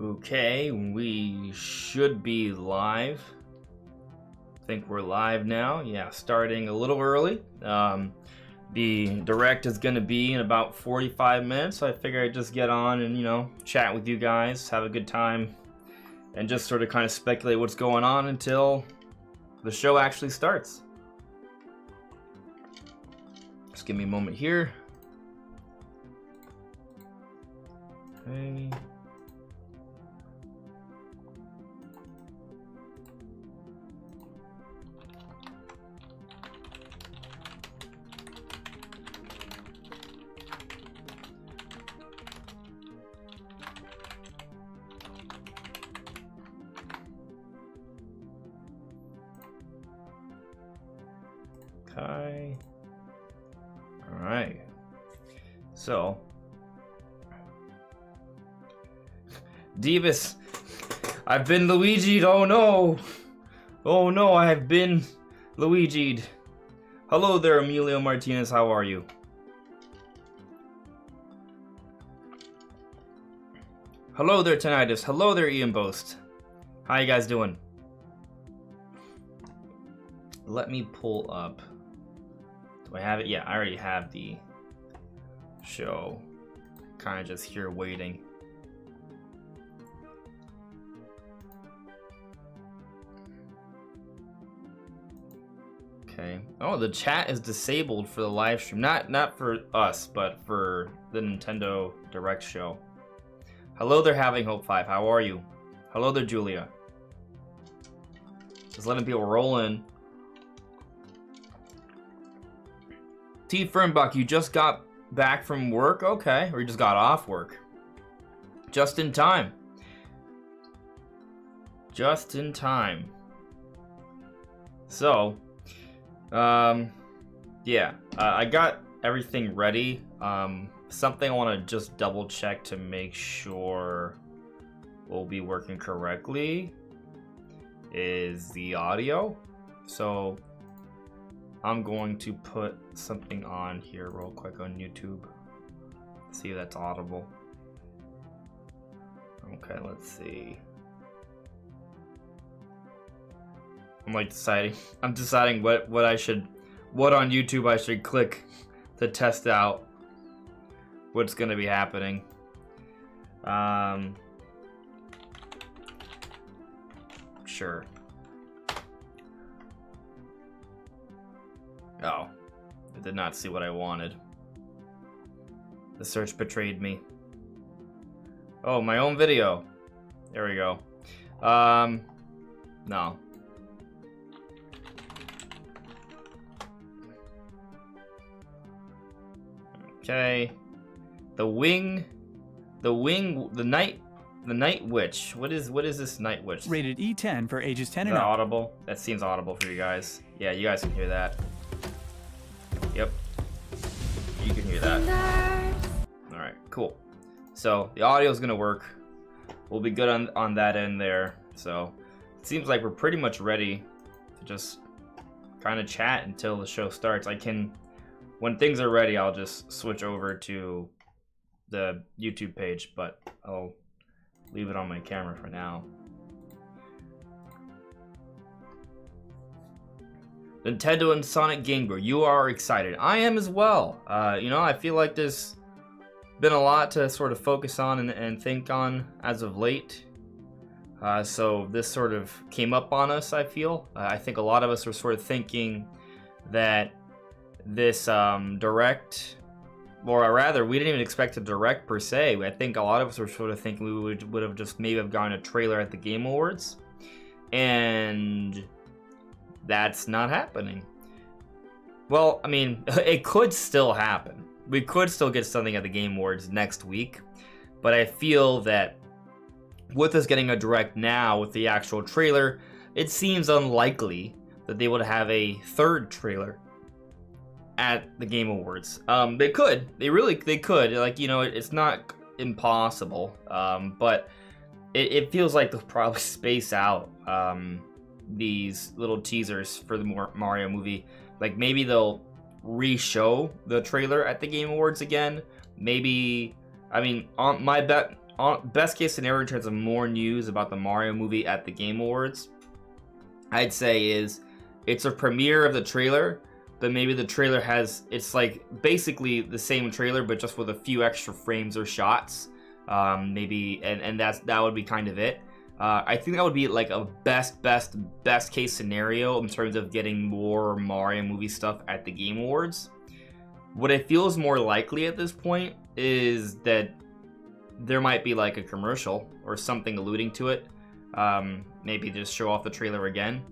Okay, we should be live. I think we're live now. Yeah, starting a little early. The direct is going to be in about 45 minutes, so I figure I'd just get on and, chat with you guys, have a good time, and just sort of kind of speculate what's going on until the show actually starts. Just give me a moment here. Okay. Okay. All right. So, Divas, I've been Luigi'd. Oh no! Oh no, I have been Luigi'd. Hello there, Emilio Martinez. How are you? Hello there, Tinnitus. Hello there, Ian Boast. How you guys doing? Let me pull up. Do I have it? Yeah, I already have the show. Kind of just here waiting. Okay. Oh, the chat is disabled for the live stream. Not for us, but for the Nintendo Direct show. Hello there, Having Hope 5. How are you? Hello there, Julia. Just letting people roll in. T. Fernbuck, you just got back from work? Okay. Or you just got off work. Just in time. Just in time. So, yeah. I got everything ready. Something I want to just double check to make sure we'll be working correctly is the audio. So, I'm going to put something on here real quick on YouTube. See if that's audible. Okay, let's see. I'm deciding what on YouTube I should click to test out what's gonna be happening. Sure. Oh, I did not see what I wanted. The search betrayed me. Oh, my own video. There we go. No. Okay. The Night Witch. What is this Night Witch? Rated E10 for ages 10 and up. Audible? That seems audible for you guys. Yeah, you guys can hear that. Yep. You can hear that. Alright, cool. So, the audio is going to work. We'll be good on that end there. So, it seems like we're pretty much ready to just kind of chat until the show starts. When things are ready, I'll just switch over to the YouTube page, but I'll leave it on my camera for now. Nintendo and Sonic Game Boy, you are excited. I am as well. I feel like there's been a lot to sort of focus on and think on as of late. So this sort of came up on us, I feel. I think a lot of us were sort of thinking that this direct, or rather, we didn't even expect a direct per se. I think a lot of us were sort of thinking we would have just maybe have gotten a trailer at the Game Awards. And that's not happening. Well, I mean, it could still happen. We could still get something at the Game Awards next week, but I feel that with us getting a direct now with the actual trailer, it seems unlikely that they would have a third trailer at the Game Awards. They could. They could. Like, it's not impossible, but it feels like they'll probably space out these little teasers for the Mario movie. Like, maybe they'll re-show the trailer at the Game Awards again. Maybe, I mean, on my bet best case scenario in terms of more news about the Mario movie at the Game Awards, I'd say is it's a premiere of the trailer, but maybe the trailer it's like basically the same trailer, but just with a few extra frames or shots. Maybe, and that would be kind of it. I think that would be like a best case scenario in terms of getting more Mario movie stuff at the Game Awards. What I feel is more likely at this point is that there might be like a commercial or something alluding to it. Maybe just show off the trailer again.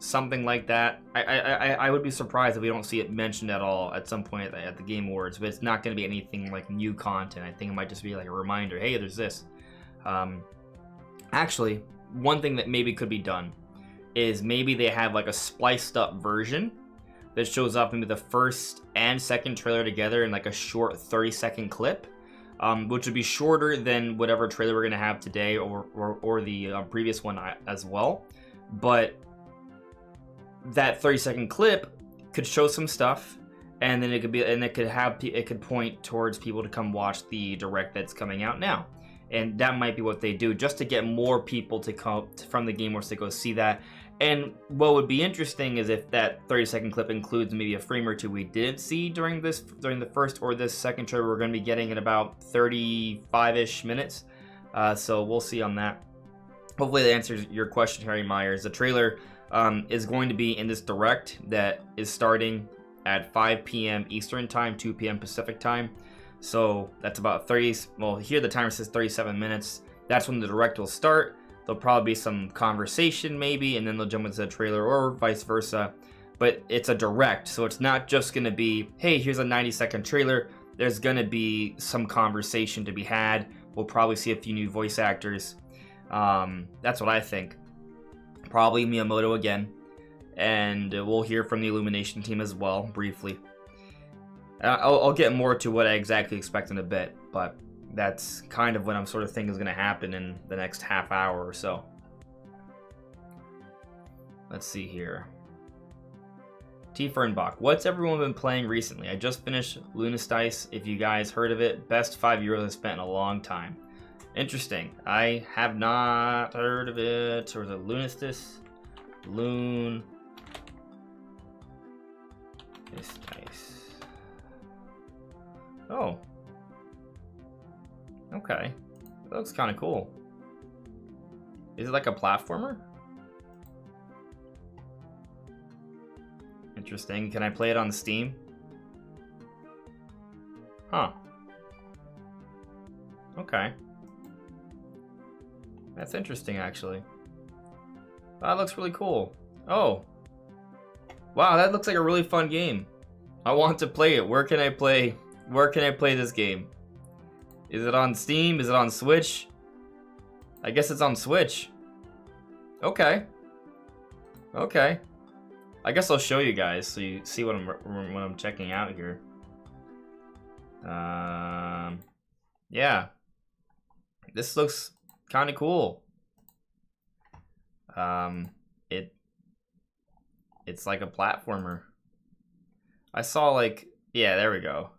Something like that. I would be surprised if we don't see it mentioned at all at some point at the Game Awards, but it's not going to be anything like new content. I think it might just be like a reminder, hey, there's this. Actually, one thing that maybe could be done is maybe they have like a spliced up version that shows up into the first and second trailer together in like a short 30-second clip, which would be shorter than whatever trailer we're going to have today or the previous one as well. But that 30-second clip could show some stuff, and then it could point towards people to come watch the direct that's coming out now. And that might be what they do, just to get more people to come from the Game Awards to go see that. And what would be interesting is if that 30-second clip includes maybe a frame or two we didn't see during the first or this second trailer we're going to be getting in about 35-ish minutes. So we'll see on that. Hopefully that answers your question, Harry Myers. The trailer is going to be in this direct that is starting at 5 p.m. Eastern Time, 2 p.m. Pacific Time. So that's about 30, well, here the timer says 37 minutes. That's when the direct will start. There'll probably be some conversation maybe, and then they'll jump into the trailer or vice versa. But it's a direct, so it's not just going to be, hey, here's a 90-second trailer. There's going to be some conversation to be had. We'll probably see a few new voice actors. That's what I think. Probably Miyamoto again. And we'll hear from the Illumination team as well, briefly. I'll get more to what I exactly expect in a bit, but that's kind of what I'm sort of thinking is going to happen in the next half hour or so. Let's see here. T. Fernbach, what's everyone been playing recently? I just finished Lunastice. If you guys heard of it, best €5 I spent in a long time. Interesting. I have not heard of it. Or is it Lunastice? Lunastice. Oh. Okay. That looks kind of cool. Is it like a platformer? Interesting. Can I play it on Steam? Huh. Okay. That's interesting, actually. That looks really cool. Oh. Wow, that looks like a really fun game. I want to play it. Where can I play this game? Is it on Steam? Is it on Switch? I guess it's on Switch. Okay. Okay. I guess I'll show you guys so you see what I'm checking out here. Yeah. This looks kind of cool. It's like a platformer. I saw like, yeah, there we go.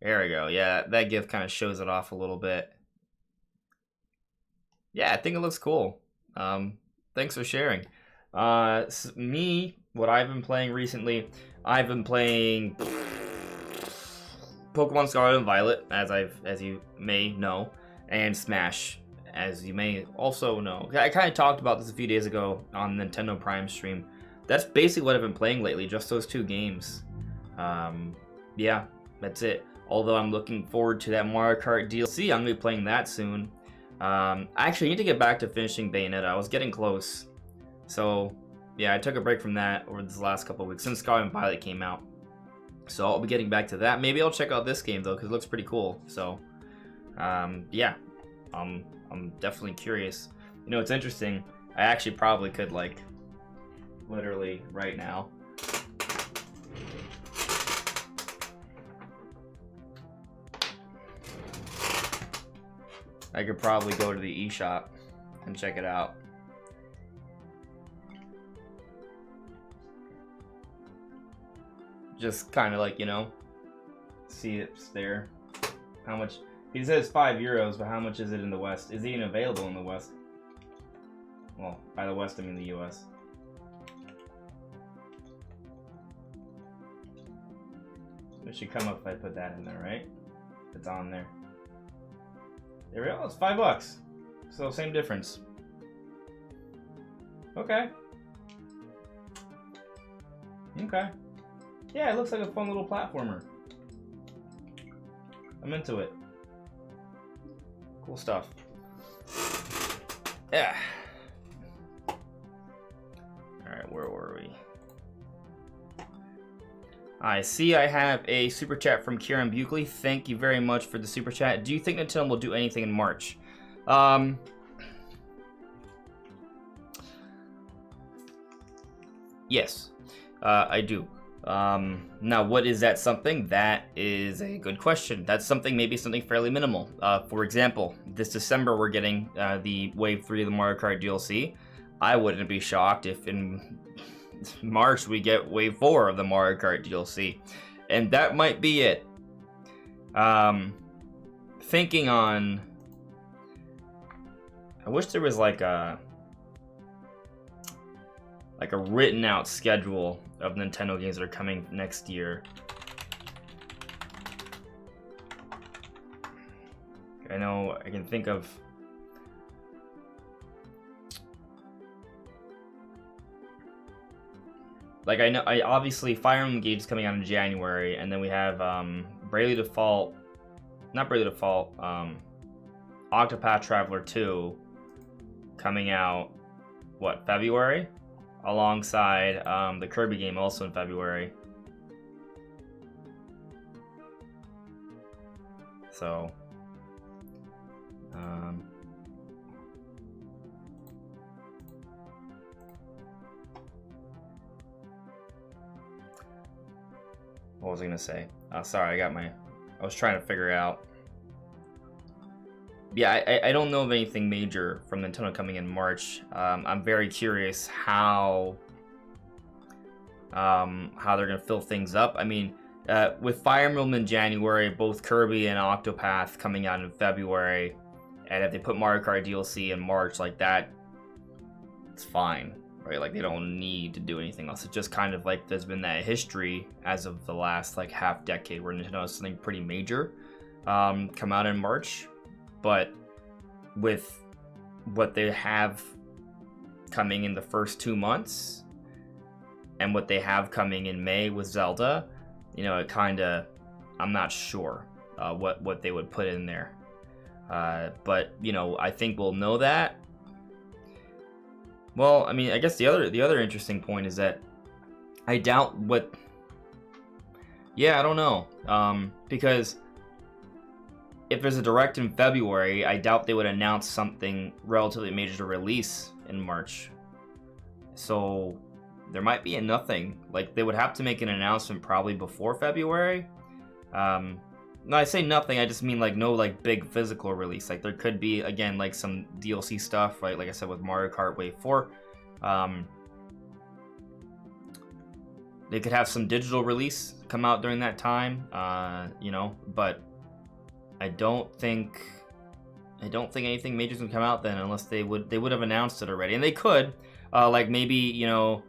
There we go. Yeah, that GIF kind of shows it off a little bit. Yeah, I think it looks cool. Thanks for sharing. Me, what I've been playing recently, I've been playing Pokemon Scarlet and Violet, as you may know, and Smash, as you may also know. I kind of talked about this a few days ago on Nintendo Prime stream. That's basically what I've been playing lately, just those two games. Yeah, that's it. Although I'm looking forward to that Mario Kart DLC. I'm going to be playing that soon. I actually need to get back to finishing Bayonetta. I was getting close. So, yeah, I took a break from that over this last couple of weeks since Scarlet and Violet came out. So I'll be getting back to that. Maybe I'll check out this game, though, because it looks pretty cool. So, yeah, I'm definitely curious. You know, it's interesting. I actually probably could, like, literally right now. I could probably go to the eShop and check it out. Just kind of like, you know, see it's there. How much He says €5, but how much is it in the West? Is it even available in the West? Well, by the West, I mean the US. It should come up if I put that in there, right? It's on there. There we go. It's $5. So same difference. Okay. Okay. Yeah, it looks like a fun little platformer. I'm into it. Cool stuff. Yeah. Alright, where were we? I see I have a super chat from Kieran Buckley. Thank you very much for the super chat. Do you think Nintendo will do anything in March? Yes, I do. Now, what is that something? That is a good question. That's something, maybe something fairly minimal. For example, this December we're getting the Wave 3 of the Mario Kart DLC. I wouldn't be shocked if in March we get Wave 4 of the Mario Kart DLC. And that might be it. Thinking on... I wish there was like a written out schedule of Nintendo games that are coming next year. I know I can think of like I obviously Fire Emblem Engage is coming out in January, and then we have Bravely Default, not Bravely Default, Octopath Traveler 2 coming out what, February? Alongside the Kirby game also in February. So what was I gonna say? Sorry, I was trying to figure out. Yeah, I don't know of anything major from Nintendo coming in March. I'm very curious how they're gonna fill things up. I mean, with Fire Emblem in January, both Kirby and Octopath coming out in February, and if they put Mario Kart DLC in March like that, it's fine, right? Like, they don't need to do anything else. It's just kind of like there's been that history as of the last like half decade where Nintendo has something pretty major come out in March. But with what they have coming in the first 2 months and what they have coming in May with Zelda, you know, it kind of, I'm not sure what they would put in there. But, you know, I think we'll know that. Well, I mean, I guess the other interesting point is that I doubt what... Yeah, I don't know. Because if there's a Direct in February, I doubt they would announce something relatively major to release in March. So there might be nothing. Like, they would have to make an announcement probably before February. No, I say nothing, I just mean like no like big physical release. Like, there could be, again, like some DLC stuff, right? Like I said with Mario Kart Wave 4. They could have some digital release come out during that time, you know, but I don't think anything major is gonna come out then, unless they would have announced it already. And they could, like maybe, you know,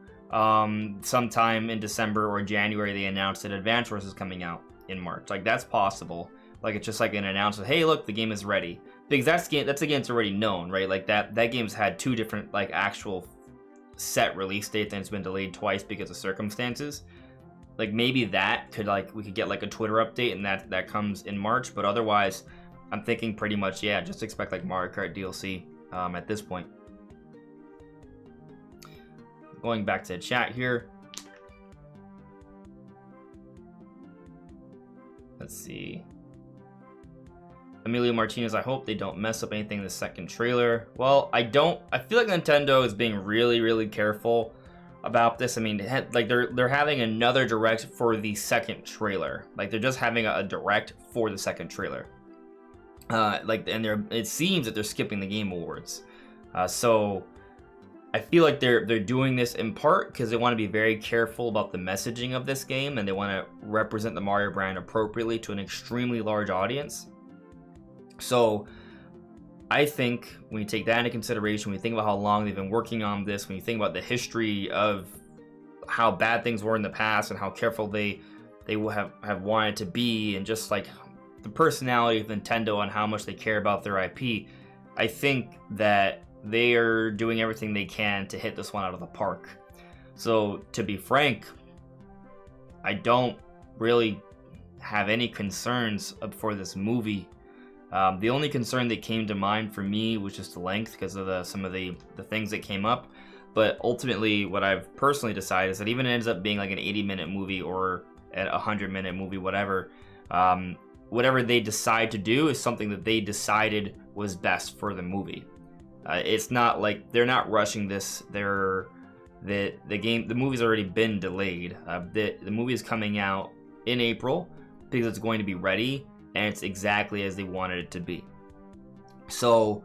sometime in December or January they announced that Advance Wars is coming out in March. Like, that's possible. Like, it's just like an announcement, hey, look, the game is ready. Because that's a game that's already known, right? Like, that game's had two different like actual set release dates, and it's been delayed twice because of circumstances. Like, maybe that could, like, we could get like a Twitter update and that comes in March, but otherwise I'm thinking pretty much, yeah, just expect like Mario Kart DLC at this point. Going back to the chat here. Let's see. Emilio Martinez, I hope they don't mess up anything in the second trailer. Well, I feel like Nintendo is being really, really careful about this. I mean, like they're having another direct for the second trailer. Like, they're just having a direct for the second trailer. Like, and it seems that they're skipping the Game Awards. So I feel like they're doing this in part because they want to be very careful about the messaging of this game, and they want to represent the Mario brand appropriately to an extremely large audience. So I think when you take that into consideration, when you think about how long they've been working on this, when you think about the history of how bad things were in the past and how careful they will have wanted to be, and just like the personality of Nintendo and how much they care about their IP, I think that they are doing everything they can to hit this one out of the park. So to be frank, I don't really have any concerns for this movie. The only concern that came to mind for me was just the length, because of some of the things that came up. But ultimately, what I've personally decided is that even if it ends up being like an 80-minute movie or a 100-minute movie, whatever, whatever they decide to do is something that they decided was best for the movie. It's not like they're not rushing this. The movie's already been delayed. The movie is coming out in April because it's going to be ready, and it's exactly as they wanted it to be. So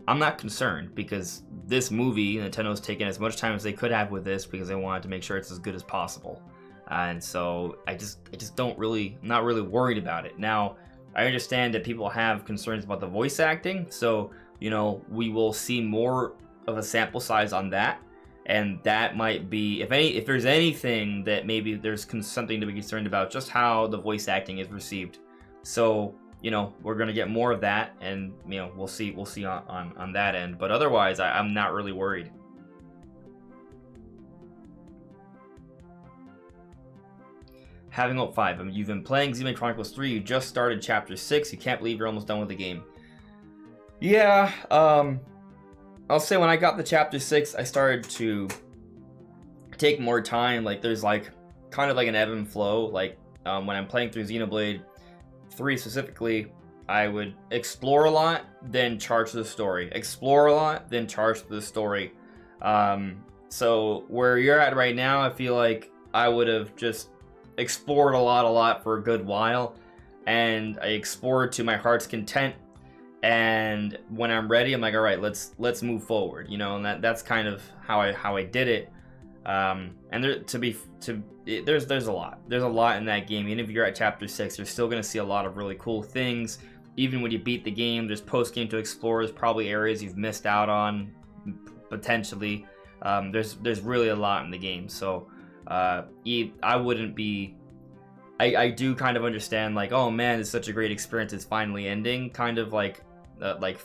I'm not concerned, because this movie, Nintendo's taken as much time as they could have with this because they wanted to make sure it's as good as possible. And so I just I'm not really worried about it. Now, I understand that people have concerns about the voice acting, so, you know, we will see more of a sample size on that. And that might be, if there's anything that maybe there's something to be concerned about, just how the voice acting is received. So, you know, we're gonna get more of that, and, you know, we'll see on that end. But otherwise, I'm not really worried. Hangout 5. I mean, you've been playing Xenoblade Chronicles 3. You just started Chapter 6. You can't believe you're almost done with the game. Yeah. I'll say when I got to Chapter 6, I started to take more time. Like, there's like kind of like an ebb and flow. Like, when I'm playing through Xenoblade 3 specifically, I would explore a lot, then charge to the story. Explore a lot, then charge to the story. So where you're at right now, I feel like I would have just explored a lot for a good while, and I explored to my heart's content. And when I'm ready, I'm like, all right, let's move forward, you know. And that's kind of how I did it. And there's a lot in that game. Even if you're at Chapter 6, you're still gonna see a lot of really cool things. Even when you beat the game, there's post game to explore. There's probably areas you've missed out on, potentially. There's really a lot in the game. So I wouldn't be. I do kind of understand, like, oh man, it's such a great experience, it's finally ending, kind of like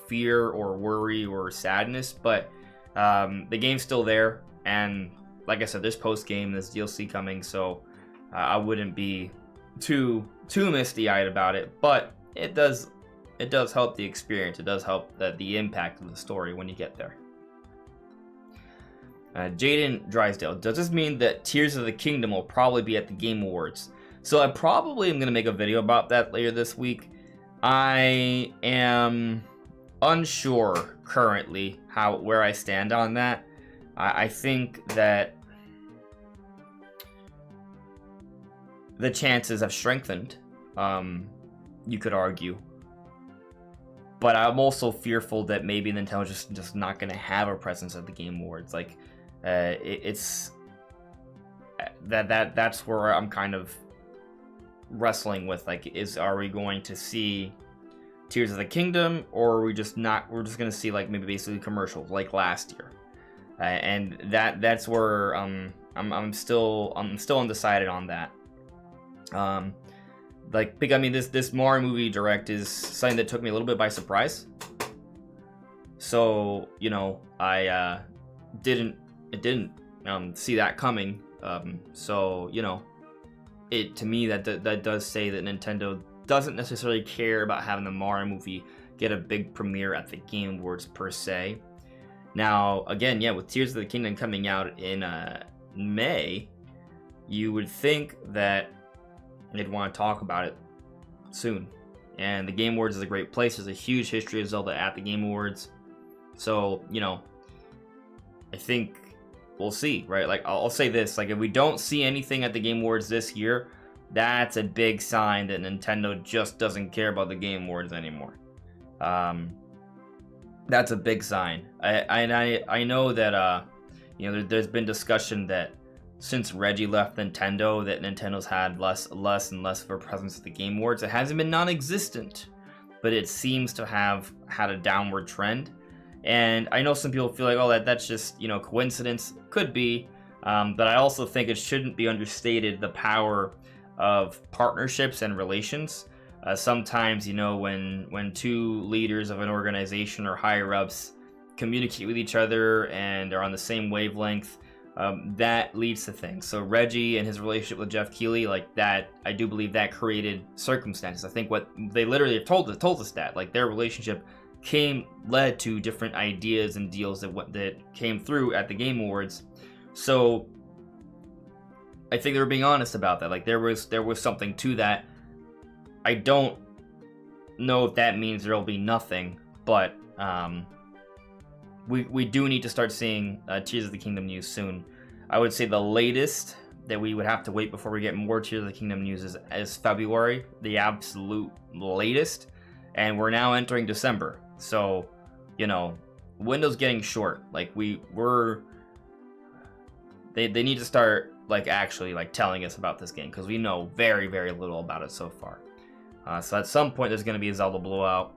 fear or worry or sadness. But the game's still there, and like I said, there's post game, there's DLC coming, so I wouldn't be too misty-eyed about it. But it does help the experience. It does help the impact of the story when you get there. Jaden Drysdale, does this mean that Tears of the Kingdom will probably be at the Game Awards? So I probably am going to make a video about that later this week. I am unsure currently where I stand on that. I think that the chances have strengthened, you could argue. But I'm also fearful that maybe Nintendo's just not going to have a presence at the Game Awards. Like, it's that's where I'm kind of wrestling with. Like, are we going to see Tears of the Kingdom, or are we just not? We're just going to see, like, maybe basically commercials like last year, and that's where I'm still undecided on that. Like, I mean, this Mario movie direct is something that took me a little bit by surprise. So, you know, I didn't see that coming. So, you know, to me that does say that Nintendo doesn't necessarily care about having the Mario movie get a big premiere at the Game Awards per se. Now, again, yeah, with Tears of the Kingdom coming out in May, you would think that they'd want to talk about it soon. And the Game Awards is a great place. There's a huge history of Zelda at the Game Awards. So, you know, I think we'll see, right? Like, I'll say this, like, if we don't see anything at the Game Awards this year, that's a big sign that Nintendo just doesn't care about the Game Awards anymore. That's a big sign. I know that, you know, there's been discussion that since Reggie left Nintendo, that Nintendo's had less and less of a presence at the Game Awards. It hasn't been non-existent, but it seems to have had a downward trend. And I know some people feel like, oh, that's just, you know, coincidence. Could be, but I also think it shouldn't be understated the power of partnerships and relations. Sometimes, you know, when two leaders of an organization or higher ups communicate with each other and are on the same wavelength, that leads to things. So Reggie and his relationship with Jeff Keighley, like that, I do believe that created circumstances. I think what they literally have told us that, like, their relationship led to different ideas and deals that came through at the Game Awards. So I think they were being honest about that. Like, there was something to that. I don't know if that means there'll be nothing, but we do need to start seeing Tears of the Kingdom news soon. I would say the latest that we would have to wait before we get more Tears of the Kingdom news is February, the absolute latest, and we're now entering December. So, you know, window's getting short. Like, they need to start, like, actually, like, telling us about this game, because we know very, very little about it so far. So at some point there's going to be a Zelda blowout.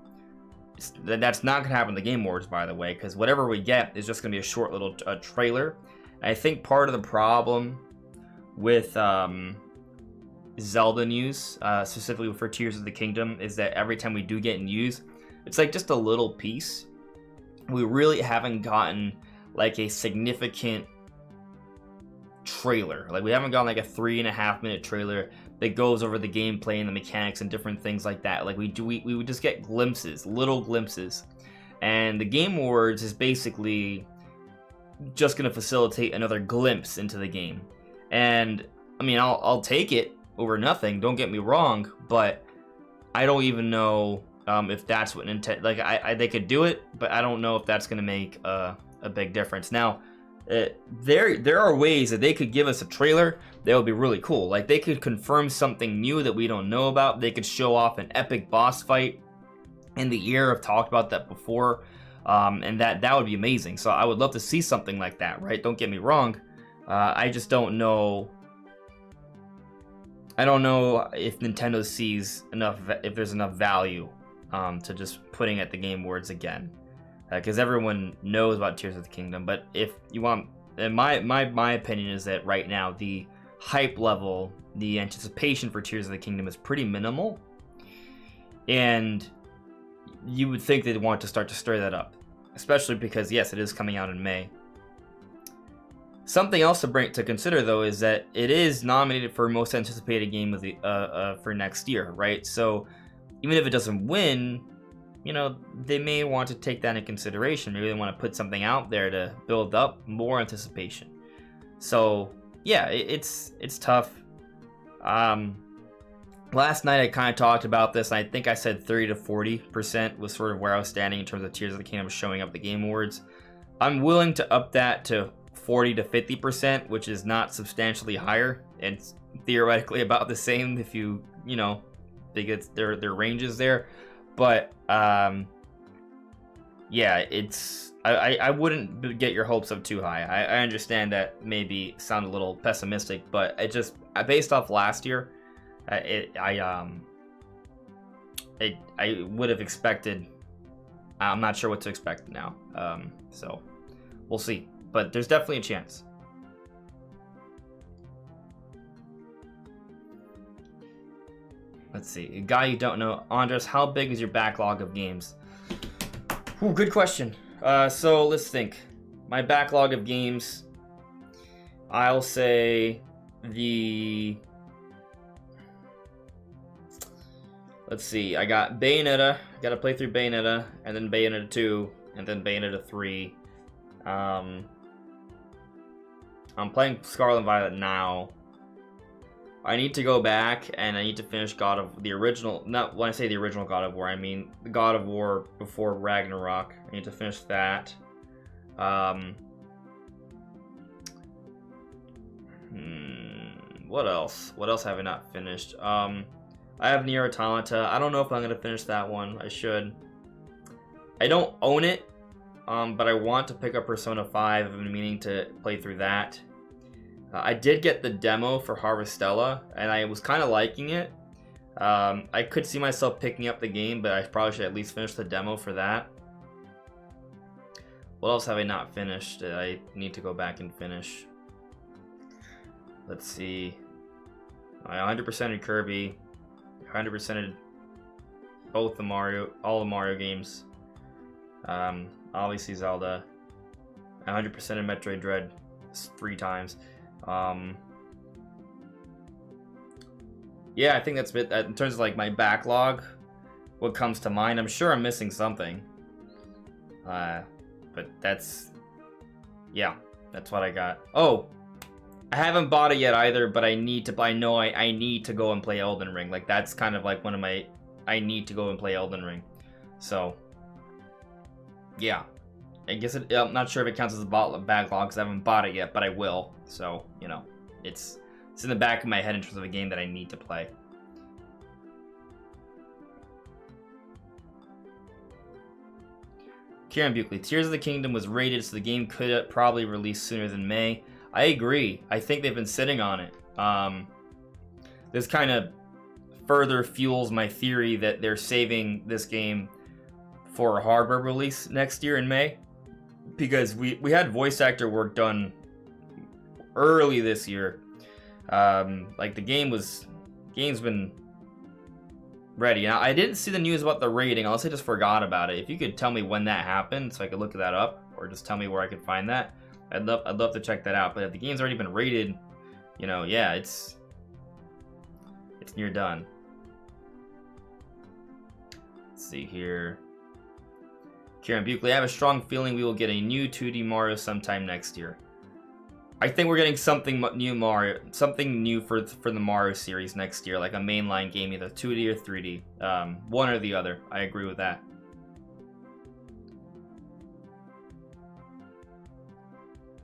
That's not going to happen in the Game Awards, by the way, because whatever we get is just going to be a short little trailer. And I think part of the problem with Zelda news, specifically for Tears of the Kingdom, is that every time we do get news, it's like just a little piece. We really haven't gotten like a significant trailer. Like, we haven't gotten like a 3.5-minute trailer that goes over the gameplay and the mechanics and different things like that. Like, we would just get glimpses, little glimpses. And the Game Awards is basically just going to facilitate another glimpse into the game. And I mean, I'll take it over nothing, don't get me wrong, but I don't even know if that's what Nintendo, like, they could do it, but I don't know if that's going to make a big difference. Now, there are ways that they could give us a trailer that would be really cool. Like, they could confirm something new that we don't know about. They could show off an epic boss fight in the year. I've talked about that before, and that would be amazing. So I would love to see something like that, right? Don't get me wrong. I just don't know. I don't know if Nintendo sees enough, if there's enough value to just putting at the Game Awards again. Because everyone knows about Tears of the Kingdom, but if you want, and my opinion is that right now the hype level, the anticipation for Tears of the Kingdom is pretty minimal, and you would think they'd want to start to stir that up, especially because yes, it is coming out in May. Something else to consider though is that it is nominated for most anticipated game of the for next year, right? So even if it doesn't win, you know, they may want to take that into consideration. Maybe they want to put something out there to build up more anticipation. So yeah, it's tough. Last night I kind of talked about this. I think I said 30 to 40% was sort of where I was standing in terms of Tears of the Kingdom showing up at the Game Awards. I'm willing to up that to 40 to 50%, which is not substantially higher. It's theoretically about the same if you know, think it's their ranges there. But yeah, it's I wouldn't get your hopes up too high. I understand that maybe sound a little pessimistic, but it just based off last year, I would have expected. I'm not sure what to expect now. So we'll see, but there's definitely a chance. Let's see. A guy you don't know. Andres, how big is your backlog of games? Ooh, good question. So let's think. My backlog of games, I'll say let's see. I got Bayonetta. Got to play through Bayonetta, and then Bayonetta 2, and then Bayonetta 3. I'm playing Scarlet and Violet now. I need to go back and I need to finish God of the original. Not when I say the original God of War, I mean the God of War before Ragnarok. I need to finish that. What else? What else have I not finished? I have Nier Automata. I don't know if I'm gonna finish that one. I should. I don't own it, but I want to pick up Persona 5. I've been meaning to play through that. I did get the demo for Harvestella, and I was kind of liking it. I could see myself picking up the game, but I probably should at least finish the demo for that. What else have I not finished that I need to go back and finish? Let's see. I 100%ed Kirby, 100%ed both the all the Mario games. Obviously Zelda. 100%ed Metroid Dread 3 times. Yeah, I think that's it. In terms of like my backlog, what comes to mind, I'm sure I'm missing something. But that's, yeah, that's what I got. Oh, I haven't bought it yet either, but I need to. I know I need to go and play Elden Ring. Like that's kind of like one of my. I need to go and play Elden Ring. So, yeah, I guess I'm not sure if it counts as a backlog because I haven't bought it yet, but I will. So you know, it's in the back of my head in terms of a game that I need to play. Kieran Buckley, Tears of the Kingdom was rated, so the game could probably release sooner than May. I agree. I think they've been sitting on it. This kind of further fuels my theory that they're saving this game for a hardware release next year in May. Because we had voice actor work done early this year. Like the game's been ready. Now I didn't see the news about the rating, unless I just forgot about it. If you could tell me when that happened so I could look that up, or just tell me where I could find that, I'd love to check that out. But if the game's already been rated, you know, yeah, it's near done. Let's see here. Kieran Buckley, I have a strong feeling we will get a new 2D Mario sometime next year. I think we're getting something new for the Mario series next year, like a mainline game, either 2D or 3D, one or the other. I agree with that.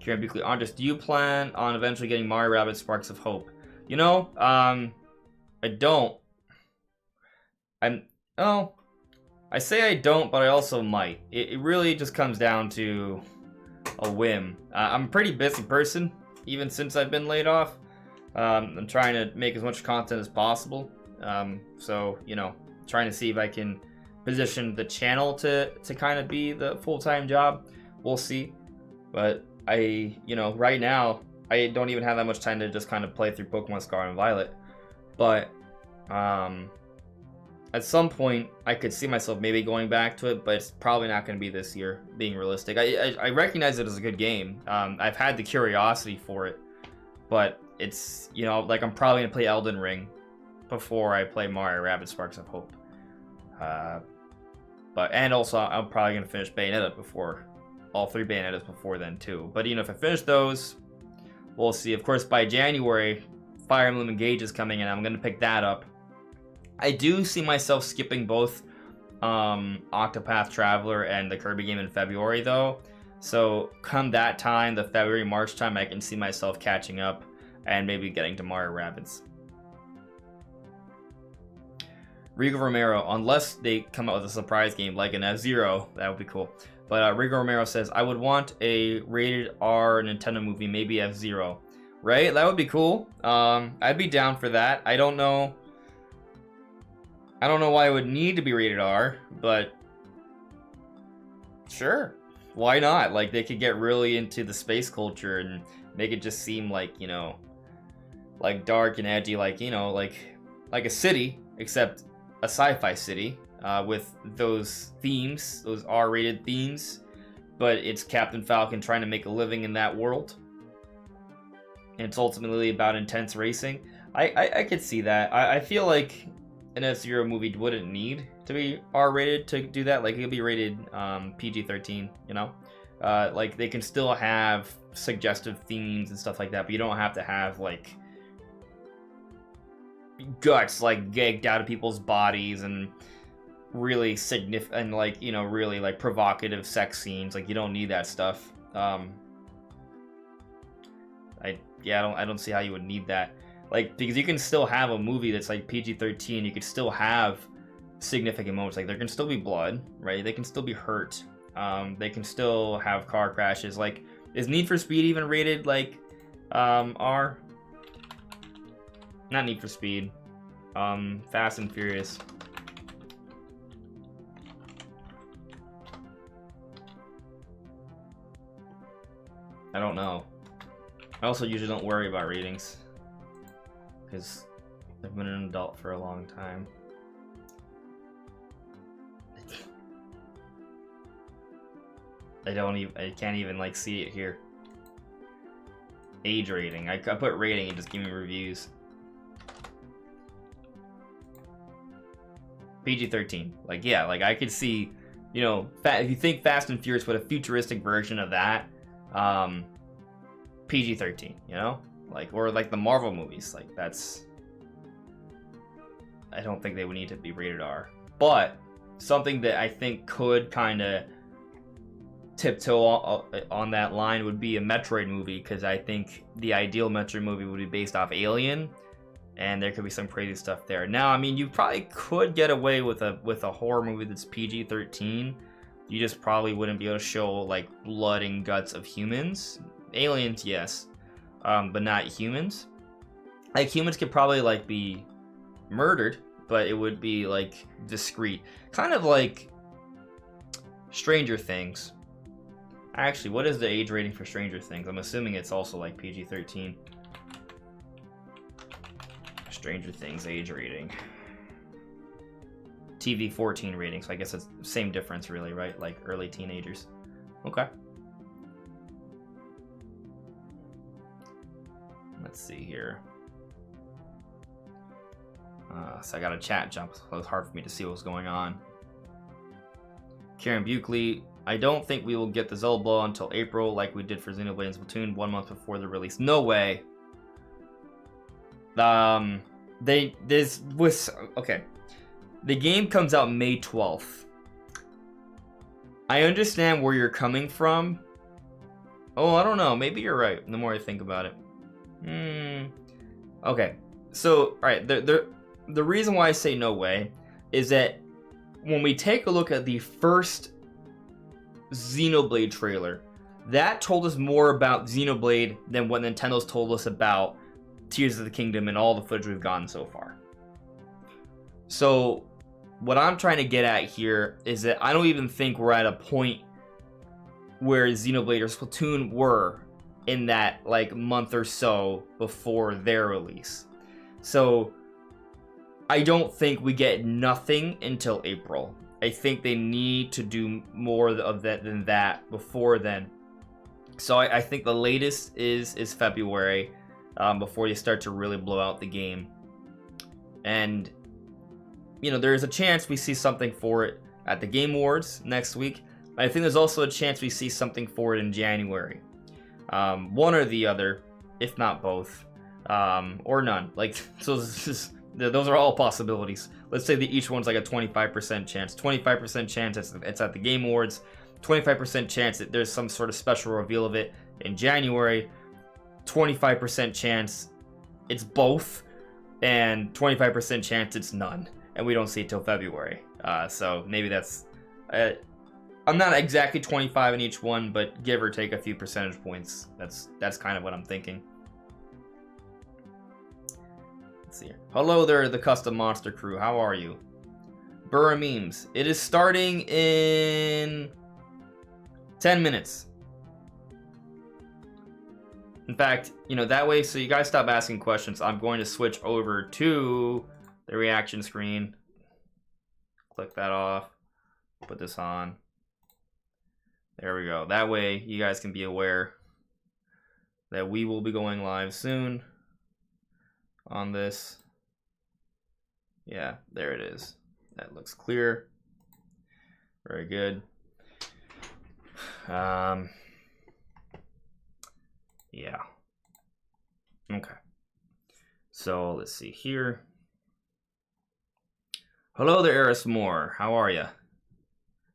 Kieran Buckley, Andres, do you plan on eventually getting Mario Rabbids Sparks of Hope? You know, I don't. I say I don't, but I also might. It really just comes down to a whim. I'm a pretty busy person, even since I've been laid off. I'm trying to make as much content as possible. So, you know, trying to see if I can position the channel to kind of be the full-time job. We'll see. But you know, right now, I don't even have that much time to just kind of play through Pokemon Scarlet and Violet. But, at some point, I could see myself maybe going back to it, but it's probably not going to be this year, being realistic. I recognize it as a good game. I've had the curiosity for it, but it's, you know, like I'm probably going to play Elden Ring before I play Mario Rabbids Sparks of Hope. And also, I'm probably going to finish Bayonetta before, all 3 Bayonettas before then too. But, you know, if I finish those, we'll see. Of course, by January, Fire Emblem Engage is coming, and I'm going to pick that up. I do see myself skipping both Octopath Traveler and the Kirby game in February, though. So come that time, the February-March time, I can see myself catching up and maybe getting to Mario Rabbids. Rigo Romero, unless they come out with a surprise game like an F-Zero, that would be cool. But Rigo Romero says, I would want a rated R Nintendo movie, maybe F-Zero. Right? That would be cool. I'd be down for that. I don't know why it would need to be rated R, but sure, why not? Like, they could get really into the space culture and make it just seem like, you know, like dark and edgy, like, you know, like a city, except a sci-fi city, with those themes, those R-rated themes, but it's Captain Falcon trying to make a living in that world, and it's ultimately about intense racing. I could see that. I feel like an F-Zero movie wouldn't need to be R-rated to do that. Like, it could be rated PG-13, you know? Like, they can still have suggestive themes and stuff like that, but you don't have to have, like, guts, like, gagged out of people's bodies and really significant, and, like, you know, really, like, provocative sex scenes. Like, you don't need that stuff. I don't see how you would need that. Like, because you can still have a movie that's like PG-13, you could still have significant moments. Like, there can still be blood, right? They can still be hurt. They can still have car crashes. Like, is Need for Speed even rated like R? Not Need for Speed. Fast and Furious. I don't know. I also usually don't worry about ratings because I've been an adult for a long time. I can't even like see it here. Age rating. I put rating and just give me reviews. PG-13. Like, yeah, like I could see, you know, if you think Fast and Furious, but a futuristic version of that, PG-13, you know? Like, or like the Marvel movies, like that's, I don't think they would need to be rated R. But something that I think could kind of tiptoe on that line would be a Metroid movie, because I think the ideal Metroid movie would be based off Alien, and there could be some crazy stuff there. Now, I mean, you probably could get away with a horror movie that's PG-13. You just probably wouldn't be able to show like blood and guts of humans. Aliens, yes, but not humans. Like humans could probably like be murdered, but it would be like discreet, kind of like Stranger Things. Actually, what is the age rating for Stranger Things? I'm assuming it's also like PG-13. Stranger Things age rating. TV 14 rating, so I guess it's the same difference really, right? Like early teenagers. Okay. Let's see here. So I got a chat jump, so it was hard for me to see what was going on. Karen Buckley, I don't think we will get the Zelda until April like we did for Xenoblade and Splatoon 1 month before the release. No way. Okay. The game comes out May 12th. I understand where you're coming from. Oh, I don't know. Maybe you're right, the more I think about it. Okay. So, alright, the reason why I say no way is that when we take a look at the first Xenoblade trailer, that told us more about Xenoblade than what Nintendo's told us about Tears of the Kingdom and all the footage we've gotten so far. So what I'm trying to get at here is that I don't even think we're at a point where Xenoblade or Splatoon were in that like month or so before their release. So I don't think we get nothing until April. I think they need to do more of that than that before then. So I think the latest is February, before they start to really blow out the game. And you know, there is a chance we see something for it at the Game Awards next week. I think there's also a chance we see something for it in January. One or the other, if not both, or none. Like, so those are all possibilities. Let's say that each one's like a 25% chance. 25% chance it's at the Game Awards. 25% chance that there's some sort of special reveal of it in January. 25% chance it's both. And 25% chance it's none. And we don't see it till February. So maybe that's... I'm not exactly 25 in each one, but give or take a few percentage points. That's kind of what I'm thinking. Let's see here. Hello there, the Custom Monster Crew. How are you? Burra Memes. It is starting in 10 minutes. In fact, you know, that way, so you guys stop asking questions, I'm going to switch over to the reaction screen. Click that off. Put this on. There we go. That way, you guys can be aware that we will be going live soon on this. Yeah, there it is. That looks clear. Very good. Yeah. Okay. So let's see here. Hello there, Eris Moore. How are you?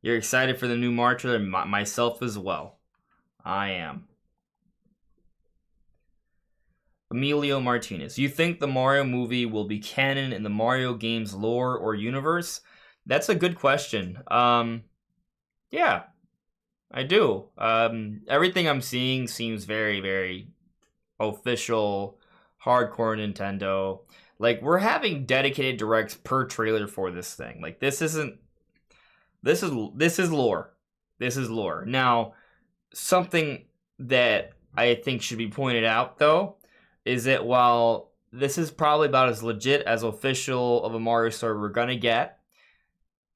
You're excited for the new Mario trailer? Myself as well. I am. Emilio Martinez. You think the Mario movie will be canon in the Mario games lore or universe? That's a good question. Yeah, I do. Everything I'm seeing seems very, very official, hardcore Nintendo. Like, we're having dedicated directs per trailer for this thing. Like, this is lore. This is lore. Now, something that I think should be pointed out, though, is that while this is probably about as legit as official of a Mario story we're gonna get,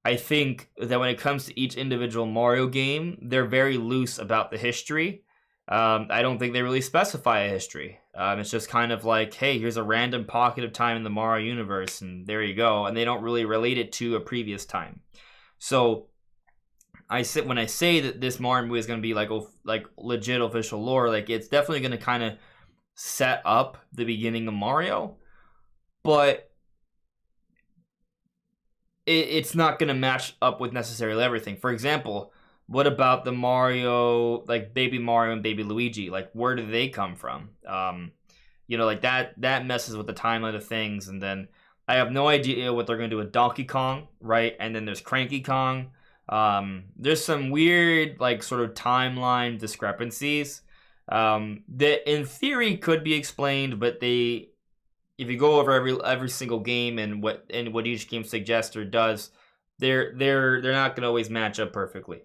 I think that when it comes to each individual Mario game, they're very loose about the history. I don't think they really specify a history. It's just kind of like, hey, here's a random pocket of time in the Mario universe, and there you go. And they don't really relate it to a previous time. So when I say that this Mario movie is going to be like legit official lore, like it's definitely going to kind of set up the beginning of Mario, but it's not going to match up with necessarily everything. For example, what about the Mario, like Baby Mario and Baby Luigi? Like, where do they come from? Like that messes with the timeline of things. And then I have no idea what they're going to do with Donkey Kong, right? And then there's Cranky Kong. There's some weird, like, sort of timeline discrepancies that in theory could be explained, but if you go over every single game and what each game suggests or does, they're not going to always match up perfectly.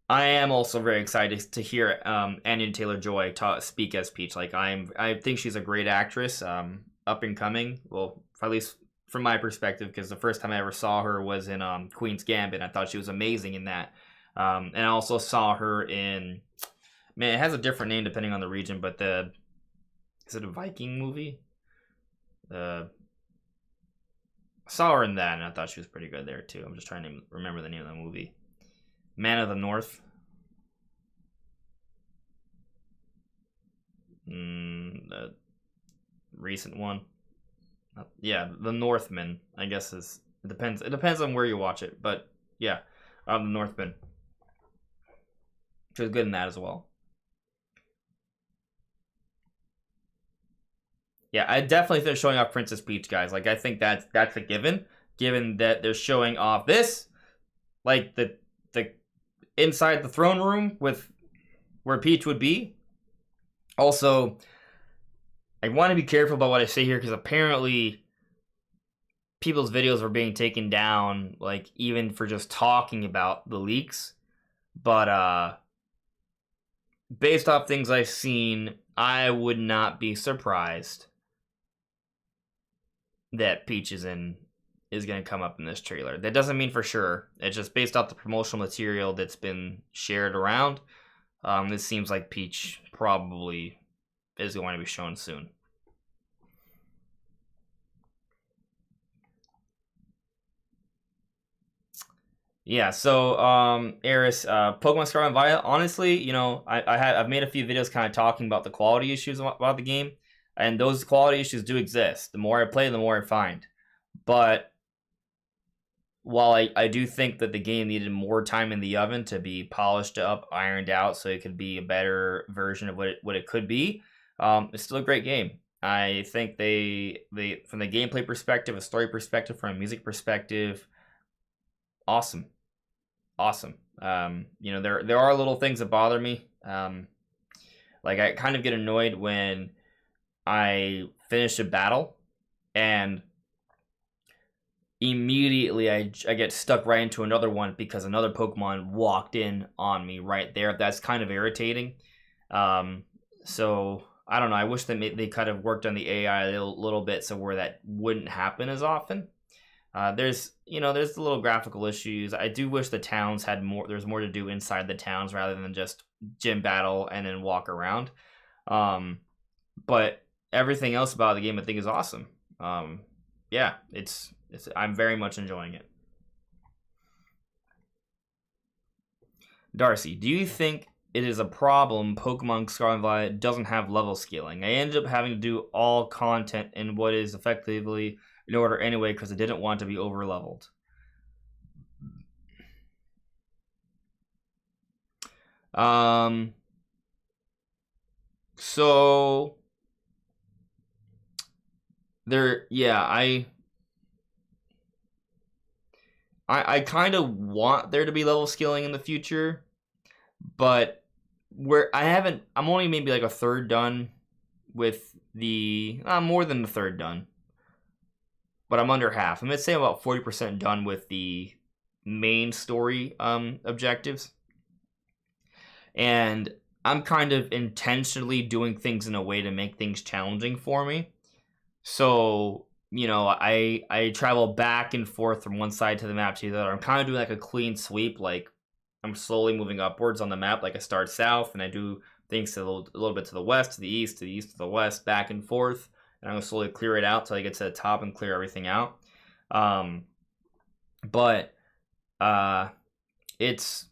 I am also very excited to hear Anya Taylor-Joy speak as Peach. Like, I think she's a great actress, up and coming. Well, at least from my perspective, because the first time I ever saw her was in Queen's Gambit. I thought she was amazing in that. And I also saw her in, man, it has a different name depending on the region, but is it a Viking movie? I saw her in that, and I thought she was pretty good there too. I'm just trying to remember the name of the movie. Man of the North. The recent one. Yeah, The Northman, I guess it depends on where you watch it, but yeah, The Northman. She was good in that as well. Yeah, I definitely think they're showing off Princess Peach, guys. Like, I think that's a given that they're showing off this, like the inside the throne room with where Peach would be. Also, I want to be careful about what I say here, because apparently people's videos were being taken down, like, even for just talking about the leaks. But based off things I've seen, I would not be surprised that Peach is going to come up in this trailer. That doesn't mean for sure. It's just based off the promotional material that's been shared around. This seems like Peach probably is going to be shown soon. Yeah, so Eris, Pokemon Scarlet and Violet, honestly, I've made a few videos kind of talking about the quality issues about the game, and those quality issues do exist. The more I play, the more I find. But while I do think that the game needed more time in the oven to be polished up, ironed out, so it could be a better version of what it could be, it's still a great game. I think they from the gameplay perspective, a story perspective, from a music perspective, awesome. There are little things that bother me. Like, I kind of get annoyed when I finish a battle and immediately I get stuck right into another one because another Pokemon walked in on me right there. That's kind of irritating. So I don't know. I wish they kind of worked on the AI a little bit so where that wouldn't happen as often. There's the little graphical issues. I do wish the towns had more. There's more to do inside the towns rather than just gym battle and then walk around. But everything else about the game I think is awesome. Yeah, I'm very much enjoying it. Darcy, do you think it is a problem Pokemon Scarlet and Violet doesn't have level scaling? I ended up having to do all content in what is effectively in order anyway because I didn't want to be over leveled. So there, yeah, I kind of want there to be level scaling in the future, but I'm only maybe like a third done with the more than a third done, but I'm under half. I'm gonna say about 40% done with the main story objectives, and I'm kind of intentionally doing things in a way to make things challenging for me. So, you know, I travel back and forth from one side to the map to the other. I'm kind of doing like a clean sweep, like I'm slowly moving upwards on the map. Like I start south and I do things to a little bit to the west, to the east, to the east, to the west, back and forth. And I'm gonna slowly clear it out till I get to the top and clear everything out. But it's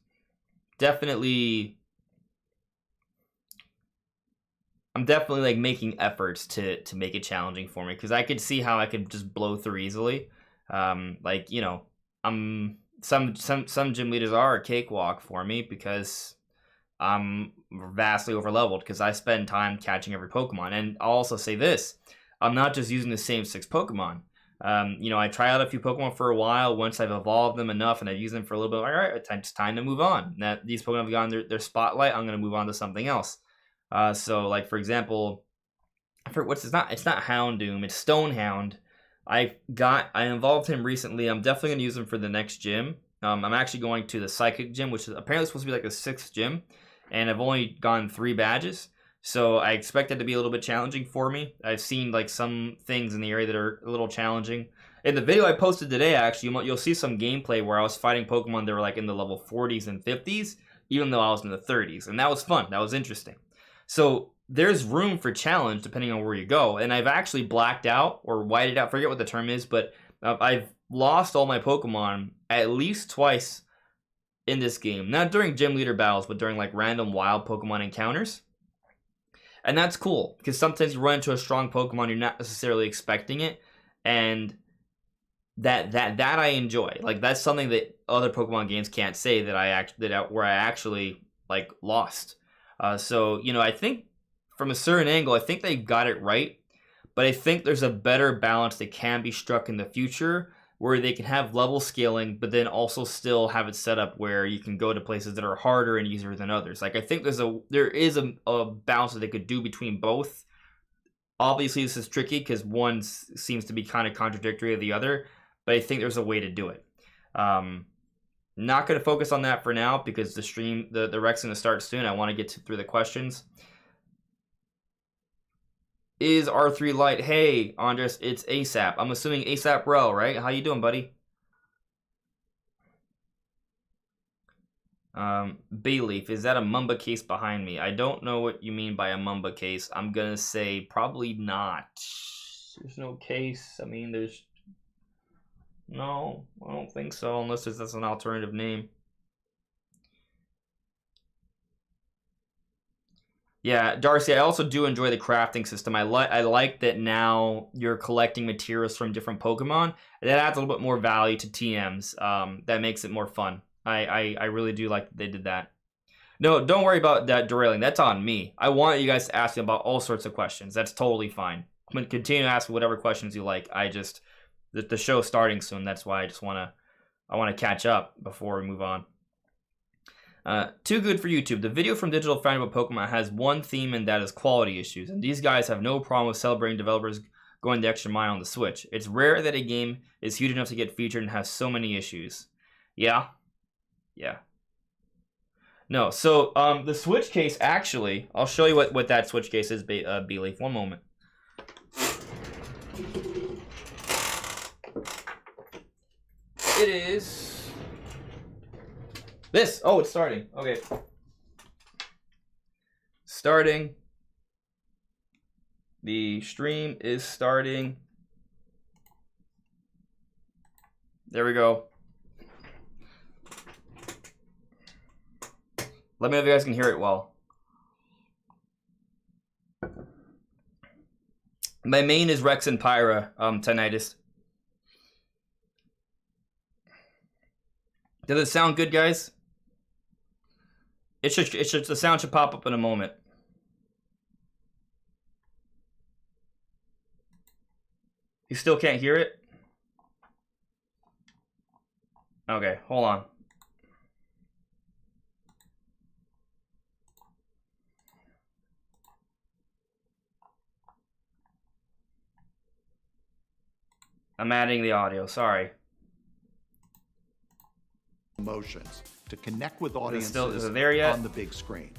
definitely, I'm definitely like making efforts to make it challenging for me, because I could see how I could just blow through easily. Like, you know, some gym leaders are a cakewalk for me because I'm vastly overleveled because I spend time catching every Pokemon. And I'll also say this, I'm not just using the same 6 Pokemon. You know, I try out a few Pokemon for a while. Once I've evolved them enough and I've used them for a little bit, all right, it's time to move on. Now, these Pokemon have gotten their spotlight, I'm going to move on to something else. So, like, for example, I forget what's, it's not Houndoom, it's Stonehound. I involved him recently. I'm definitely going to use him for the next gym. I'm actually going to the Psychic Gym, which is apparently supposed to be like a 6th gym, and I've only gotten 3 badges. So I expect it to be a little bit challenging for me. I've seen like some things in the area that are a little challenging. In the video I posted today, actually, you'll see some gameplay where I was fighting Pokemon that were like in the level 40s and 50s, even though I was in the 30s. And that was fun. That was interesting. So there's room for challenge depending on where you go. And I've actually blacked out or whited out, forget what the term is, but I've lost all my Pokemon at least twice in this game. Not during gym leader battles, but during like random wild Pokemon encounters. And that's cool, because sometimes you run into a strong Pokemon, you're not necessarily expecting it, and that I enjoy. Like, that's something that other Pokemon games can't say that where I actually like lost. So, you know, I think from a certain angle, I think they got it right, but I think there's a better balance that can be struck in the future where they can have level scaling, but then also still have it set up where you can go to places that are harder and easier than others. Like, I think there is a balance that they could do between both. Obviously, this is tricky because one seems to be kind of contradictory of the other, but I think there's a way to do it. Not going to focus on that for now because the stream, the rec's going to start soon. I want to get through the questions. Is R3 light? Hey, Andres, it's ASAP. I'm assuming ASAP Rel, right? How you doing, buddy? Bayleaf, is that a Mamba case behind me? I don't know what you mean by a Mamba case. I'm gonna say probably not. There's no case. I mean, there's... No, I don't think so, unless that's an alternative name. Yeah, Darcy, I also do enjoy the crafting system. I like that now you're collecting materials from different Pokemon. That adds a little bit more value to TMs. That makes it more fun. I really do like that they did that. No, don't worry about that derailing. That's on me. I want you guys to ask me about all sorts of questions. That's totally fine. Continue to ask me whatever questions you like. The show's starting soon. That's why I want to catch up before we move on. Too good for YouTube. The video from Digital Foundry about Pokemon has one theme, and that is quality issues. And these guys have no problem with celebrating developers going the extra mile on the Switch. It's rare that a game is huge enough to get featured and has so many issues. Yeah. No, so the Switch case, actually, I'll show you what that Switch case is, B-Leaf. One moment. It is... this! Oh, it's starting. Okay. Starting. The stream is starting. There we go. Let me know if you guys can hear it well. My main is Rex and Pyra, tinnitus. Does it sound good, guys? The sound should pop up in a moment. You still can't hear it? Okay, hold on. I'm adding the audio. Sorry. Emotions to connect with audiences is it there yet? on the big screen.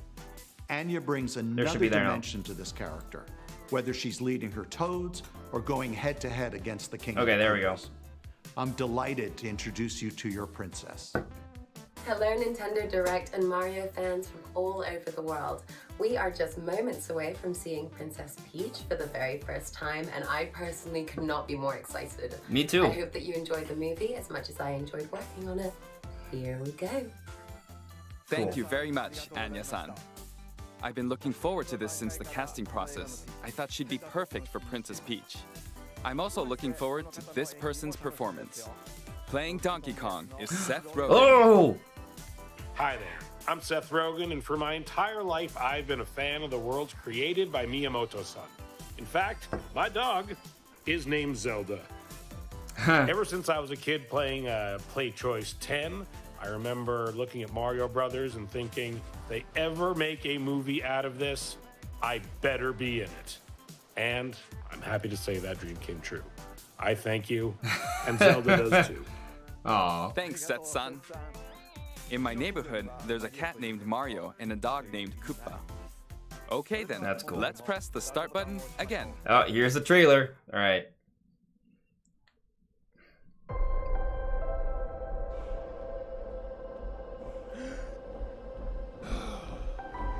Anya brings another dimension to this character, whether she's leading her toads or going head-to-head against the king. Okay, there we go. I'm delighted to introduce you to your princess. Hello Nintendo Direct and Mario fans from all over the world. We are just moments away from seeing Princess Peach for the very first time, and I personally could not be more excited. Me too. I hope that you enjoyed the movie as much as I enjoyed working on it. Here we go. Thank you very much, Anya-san. I've been looking forward to this since the casting process. I thought she'd be perfect for Princess Peach. I'm also looking forward to this person's performance. Playing Donkey Kong is Seth Rogen. Oh! Hi there, I'm Seth Rogen, and for my entire life, I've been a fan of the worlds created by Miyamoto-san. In fact, my dog is named Zelda. Ever since I was a kid playing Play Choice 10, I remember looking at Mario Brothers and thinking, they ever make a movie out of this, I better be in it. And I'm happy to say that dream came true. I thank you, and Zelda does too. Aww. Thanks, Seth-san. In my neighborhood, there's a cat named Mario and a dog named Koopa. Okay then, that's cool. Let's press the start button again. Oh, here's the trailer. All right.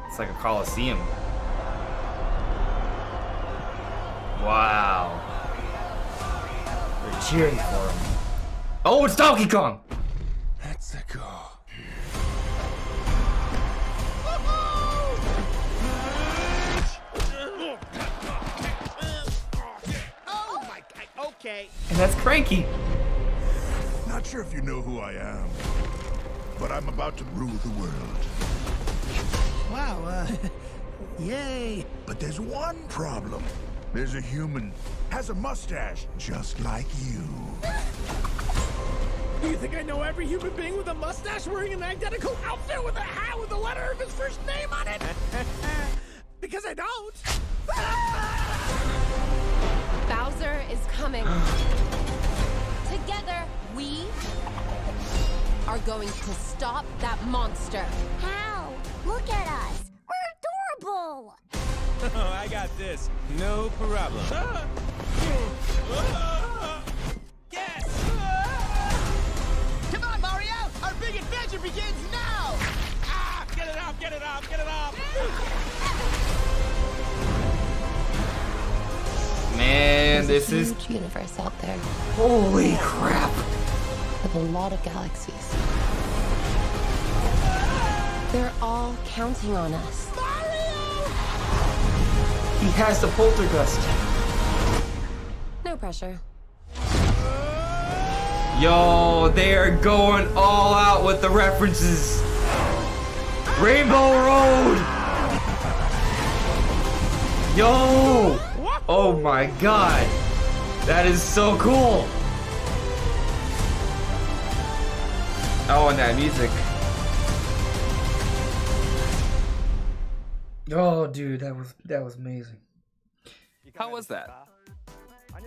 It's like a coliseum. Wow. They're cheering for him. Oh, it's Donkey Kong! Let's go. Oh my god, okay. And that's Cranky. Not sure if you know who I am, but I'm about to rule the world. Wow, yay. But there's one problem. There's a human, has a mustache, just like you. You think I know every human being with a mustache wearing an identical outfit with a hat with the letter of his first name on it? Because I don't. Bowser is coming. Together, we are going to stop that monster. How? Look at us. We're adorable. Oh, I got this. No problem. Yes! Come on, Mario! Our big adventure begins now! Ah! Get it off, get it off, get it off! Man, this There's is... a huge universe out there Holy crap! with a lot of galaxies. They're all counting on us. He has the poltergust. No pressure. Yo, they are going all out with the references. Rainbow Road! Yo! Oh my god. That is so cool. Oh, and that music. Oh, dude, that was amazing. How was that?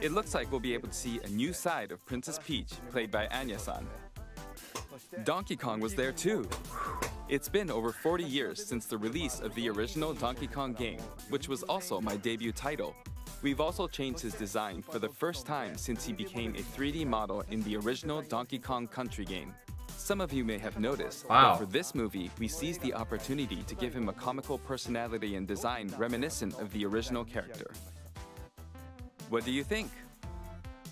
It looks like we'll be able to see a new side of Princess Peach, played by Anya-san. Donkey Kong was there too. It's been over 40 years since the release of the original Donkey Kong game, which was also my debut title. We've also changed his design for the first time since he became a 3D model in the original Donkey Kong Country game. Some of you may have noticed, Wow. but for this movie, we seized the opportunity to give him a comical personality and design reminiscent of the original character. What do you think?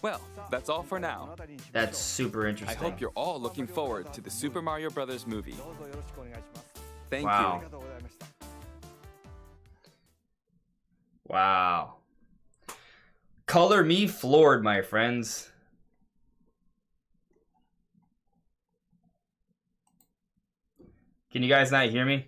Well, that's all for now. That's super I interesting. hope you're all looking forward to the Super Mario Bros. Movie. Thank Wow. you. Wow. Color me floored, my friends. Can you guys not hear me?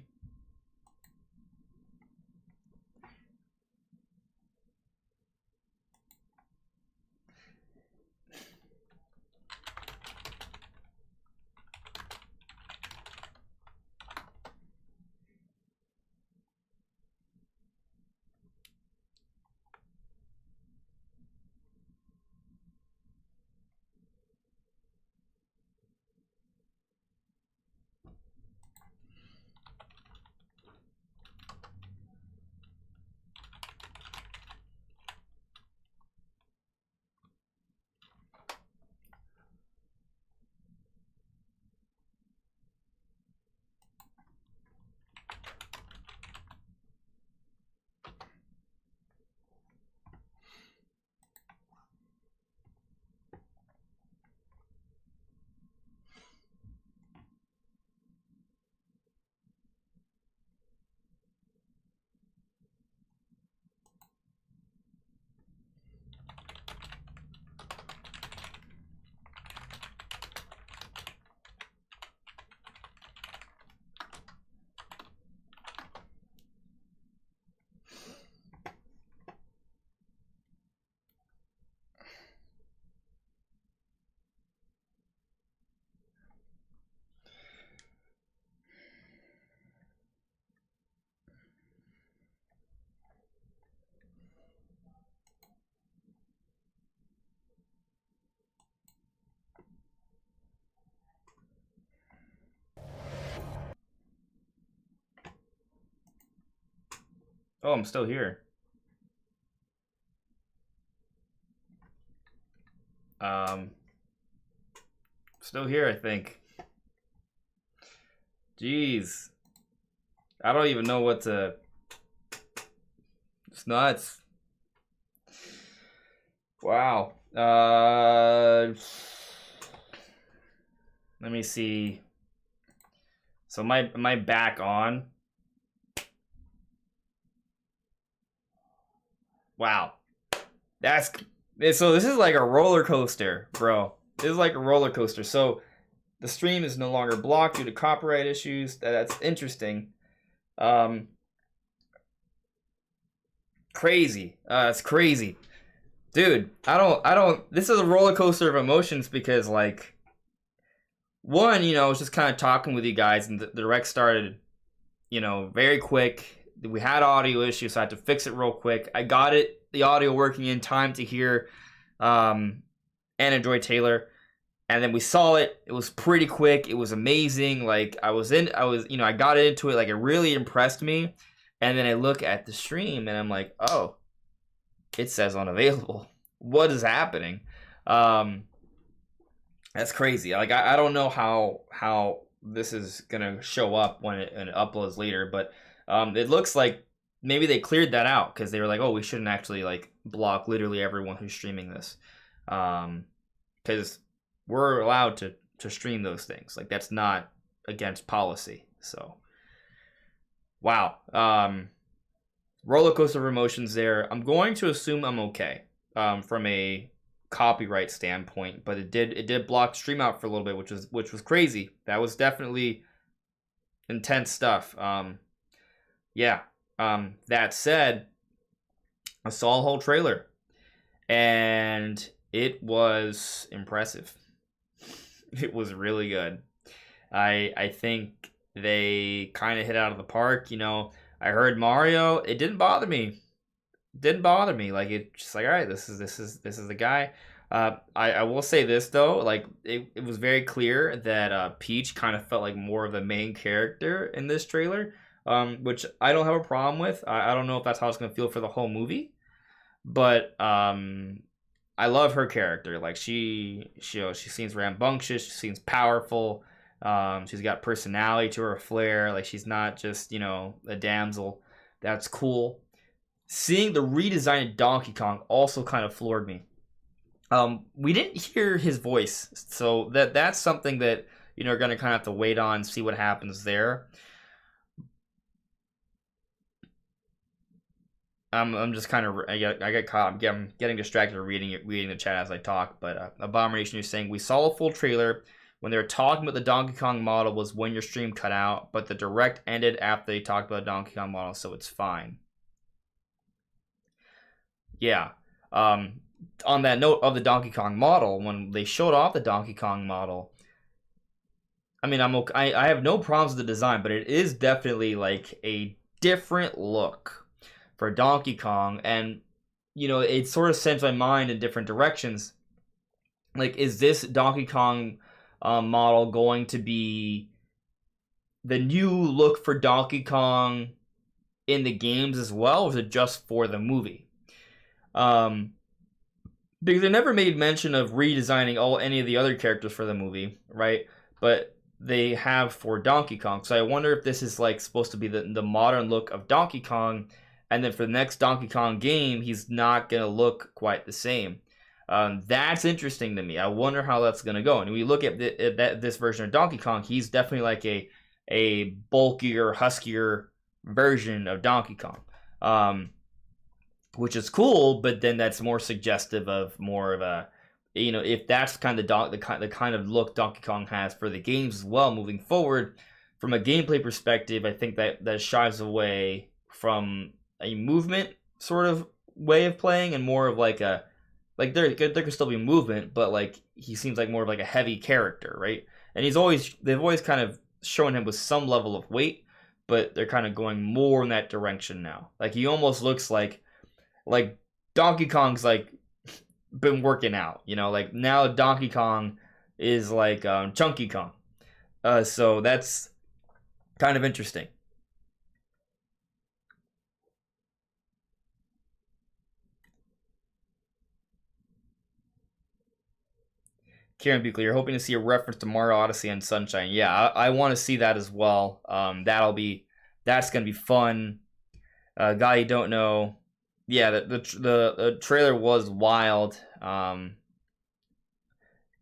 Oh, I'm still here. Still here, I think. Jeez. I don't even know what to... It's nuts. Wow. Let me see. So am I back on? Wow. So this is like a roller coaster, bro. This is like a roller coaster. So the stream is no longer blocked due to copyright issues. That's interesting. Crazy. It's crazy. Dude, I don't this is a roller coaster of emotions because like one, you know, I was just kind of talking with you guys and the direct started, you know, very quick. We had audio issues, so I had to fix it real quick. I got the audio working in time to hear Anna Joy Taylor. And then we saw it. It was pretty quick. It was amazing. Like I got into it. Like it really impressed me. And then I look at the stream and I'm like, oh, it says unavailable. What is happening? That's crazy. Like I don't know how this is gonna show up when it uploads later, but it looks like maybe they cleared that out because they were like, oh, we shouldn't actually like block literally everyone who's streaming this, because we're allowed to stream those things. Like that's not against policy. So wow. Roller coaster of emotions there. I'm going to assume I'm okay from a copyright standpoint, but it did block stream out for a little bit, which was crazy. That was definitely intense stuff. That said, I saw a whole trailer and it was impressive. It was really good. I think they kind of hit out of the park. You know, I heard Mario. It didn't bother me. Like it's just like, all right, this is the guy. I will say this though, like it was very clear that Peach kind of felt like more of the main character in this trailer, which I don't have a problem with. I don't know if that's how it's gonna feel for the whole movie, but I love her character. Like she seems rambunctious. She seems powerful. She's got personality to her, flair. Like she's not just, you know, a damsel. That's cool. Seeing the redesigned Donkey Kong also kind of floored me. We didn't hear his voice, so that's something that, you know, we're gonna kind of have to wait on, see what happens there. I'm just kind of I get caught. I'm getting distracted reading the chat as I talk. But Abomination is saying we saw a full trailer when they were talking about the Donkey Kong model was when your stream cut out, but the direct ended after they talked about the Donkey Kong model, so it's fine. Yeah. On that note of the Donkey Kong model, when they showed off the Donkey Kong model, I mean, I have no problems with the design, but it is definitely like a different look for Donkey Kong, and you know, it sort of sends my mind in different directions. Like, is this Donkey Kong model going to be the new look for Donkey Kong in the games as well, or is it just for the movie? Because they never made mention of redesigning any of the other characters for the movie, right? But they have for Donkey Kong. So I wonder if this is like supposed to be the modern look of Donkey Kong, and then for the next Donkey Kong game, he's not gonna look quite the same. That's interesting to me. I wonder how that's gonna go. And when we look at this version of Donkey Kong, he's definitely like a bulkier, huskier version of Donkey Kong. Which is cool, but then that's more suggestive of more of a, you know, if that's kind of the kind of look Donkey Kong has for the games as well moving forward, from a gameplay perspective, I think that shies away from a movement sort of way of playing and more of like a, like there could still be movement, but like he seems like more of like a heavy character, right? And they've always kind of shown him with some level of weight, but they're kind of going more in that direction now. Like he almost looks like Donkey Kong's like been working out, you know, like now Donkey Kong is like Chunky Kong. So that's kind of interesting. Kieran Buckley, you're hoping to see a reference to Mario Odyssey and Sunshine. Yeah, I want to see that as well. That's gonna be fun. Guy you don't know. Yeah, the trailer was wild.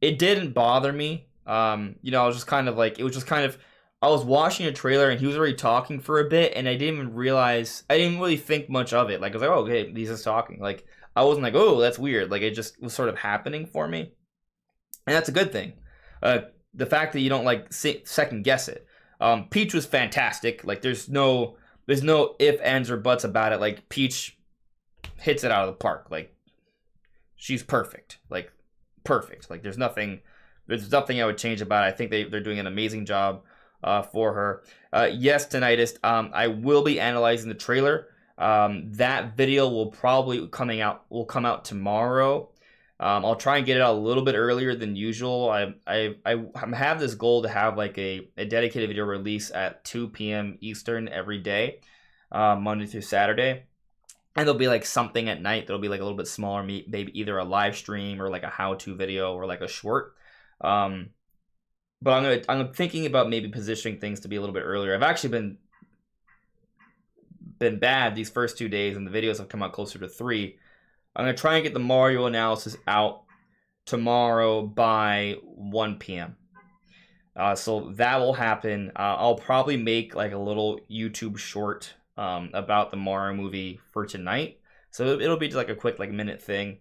It didn't bother me. I was just kind of like, it was just kind of, I was watching a trailer and he was already talking for a bit, and I didn't even realize, I didn't really think much of it. Like, I was like, oh, okay, he's just talking. Like, I wasn't like, oh, that's weird. Like, it just was sort of happening for me. And that's a good thing. The fact that you don't, like, second guess it. Peach was fantastic. Like, there's no if, ands, or buts about it. Like, Peach hits it out of the park. Like, she's perfect. Like, perfect. Like, there's nothing I would change about it. I think they're doing an amazing job for her. Yes, Tinnitus. I will be analyzing the trailer. That video will probably come out tomorrow. I'll try and get it out a little bit earlier than usual. I have this goal to have like a dedicated video release at 2 p.m. Eastern every day, Monday through Saturday. And there'll be like something at night that'll be like a little bit smaller, maybe either a live stream or like a how-to video or like a short. But I'm thinking about maybe positioning things to be a little bit earlier. I've actually been bad these first 2 days, and the videos have come out closer to 3. I'm gonna try and get the Mario analysis out tomorrow by 1 p.m. So that will happen. I'll probably make like a little YouTube short about the Mario movie for tonight. So it'll be just like a quick like minute thing.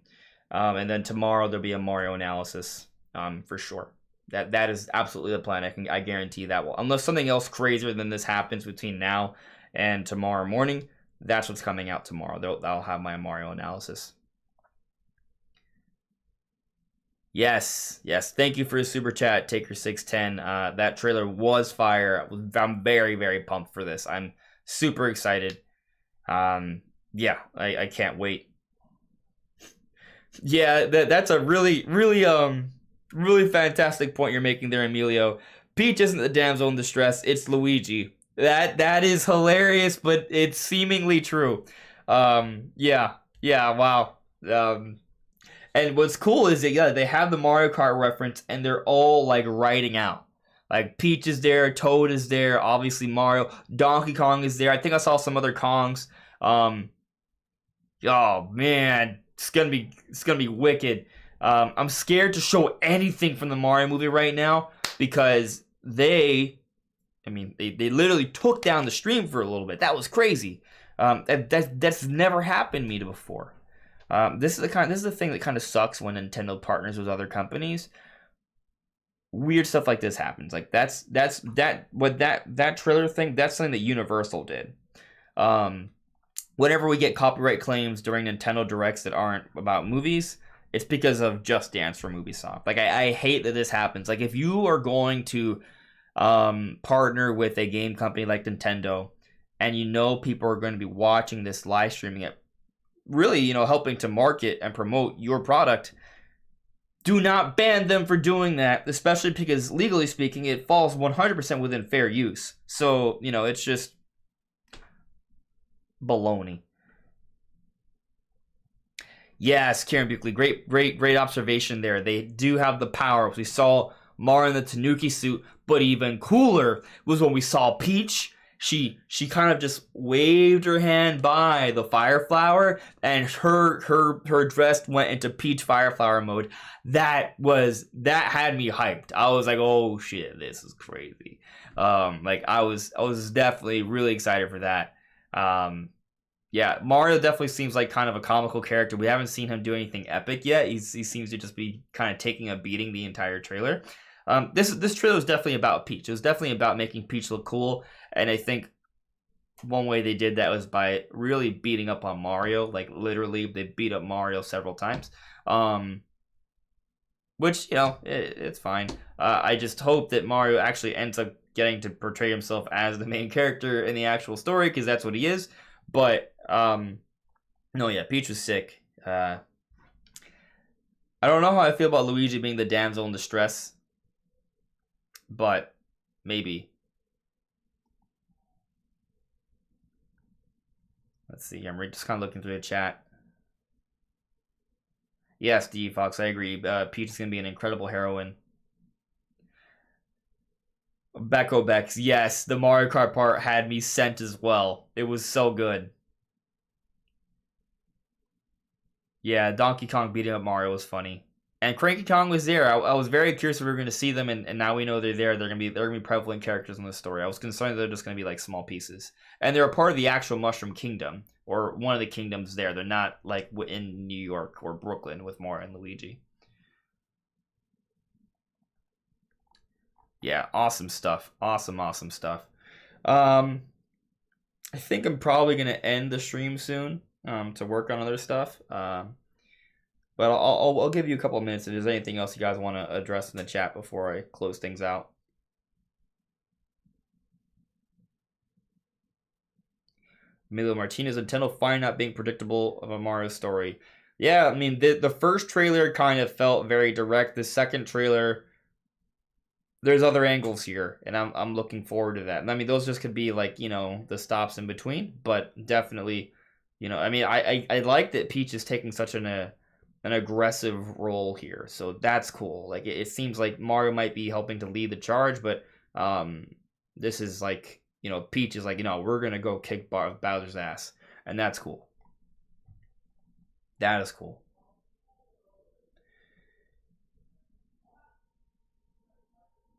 And then tomorrow there'll be a Mario analysis for sure. That is absolutely the plan. I guarantee that will, unless something else crazier than this happens between now and tomorrow morning, that's what's coming out tomorrow. I'll have my Mario analysis. Yes. Thank you for the super chat, Taker610. That trailer was fire. I'm very, very pumped for this. I'm super excited. Yeah, I can't wait. Yeah, that's a really, really, really fantastic point you're making there, Emilio. Peach isn't the damsel in distress, it's Luigi. That is hilarious, but it's seemingly true. Yeah, wow. And what's cool is that they have the Mario Kart reference, and they're all like writing out. Like Peach is there, Toad is there, obviously Mario, Donkey Kong is there. I think I saw some other Kongs. Oh man, it's gonna be wicked. I'm scared to show anything from the Mario movie right now because they literally took down the stream for a little bit. That was crazy. That's never happened to me before. This is the thing that kind of sucks when Nintendo partners with other companies. Weird stuff like this happens. Like that trailer thing, that's something that Universal did. Whenever we get copyright claims during Nintendo Directs that aren't about movies, it's because of Just Dance from Ubisoft. Like I hate that this happens. Like if you are going to partner with a game company like Nintendo, and you know people are going to be watching this live streaming it, really, helping to market and promote your product, do not ban them for doing that, especially because legally speaking, it falls 100% within fair use. So, it's just baloney. Yes, Karen Buckley, great observation there. They do have the power. We saw Mario in the Tanuki suit, but even cooler was when we saw Peach. She kind of just waved her hand by the fire flower, and her dress went into Peach fire flower mode. That had me hyped. I was like, oh shit, this is crazy. I was definitely really excited for that. Yeah, Mario definitely seems like kind of a comical character. We haven't seen him do anything epic yet. He seems to just be kind of taking a beating the entire trailer. This trailer was definitely about Peach. It was definitely about making Peach look cool, and I think one way they did that was by really beating up on Mario. Like literally, they beat up Mario several times. Which it's fine. I just hope that Mario actually ends up getting to portray himself as the main character in the actual story, because that's what he is. But no, yeah, Peach was sick. I don't know how I feel about Luigi being the damsel in distress, but maybe. Let's see. I'm just kind of looking through the chat. Yes, D Fox, I agree. Peach is gonna be an incredible heroine. Becco Bex, yes, the Mario Kart part had me sent as well. It was so good. Yeah, Donkey Kong beating up Mario was funny. And Cranky Kong was there. I was very curious if we were going to see them, and now we know they're there. They're gonna be prevalent characters in the story. I was concerned they're just gonna be like small pieces, and they're a part of the actual Mushroom Kingdom, or one of the kingdoms there. They're not like in New York or Brooklyn with Mario and Luigi. Yeah, awesome stuff. Awesome stuff. I think I'm probably gonna end the stream soon to work on other stuff. But I'll give you a couple of minutes if there's anything else you guys want to address in the chat before I close things out. Emilio Martinez, Nintendo finally not being predictable of a Mario story. Yeah, I mean, the first trailer kind of felt very direct. The second trailer, there's other angles here, and I'm looking forward to that. And I mean, those just could be like, you know, the stops in between, but definitely, you know, I mean, I like that Peach is taking such an aggressive role here, so that's cool. Like it seems like Mario might be helping to lead the charge, but this is like, you know, Peach is like, you know, we're gonna go kick Bowser's ass, and that's cool. That is cool.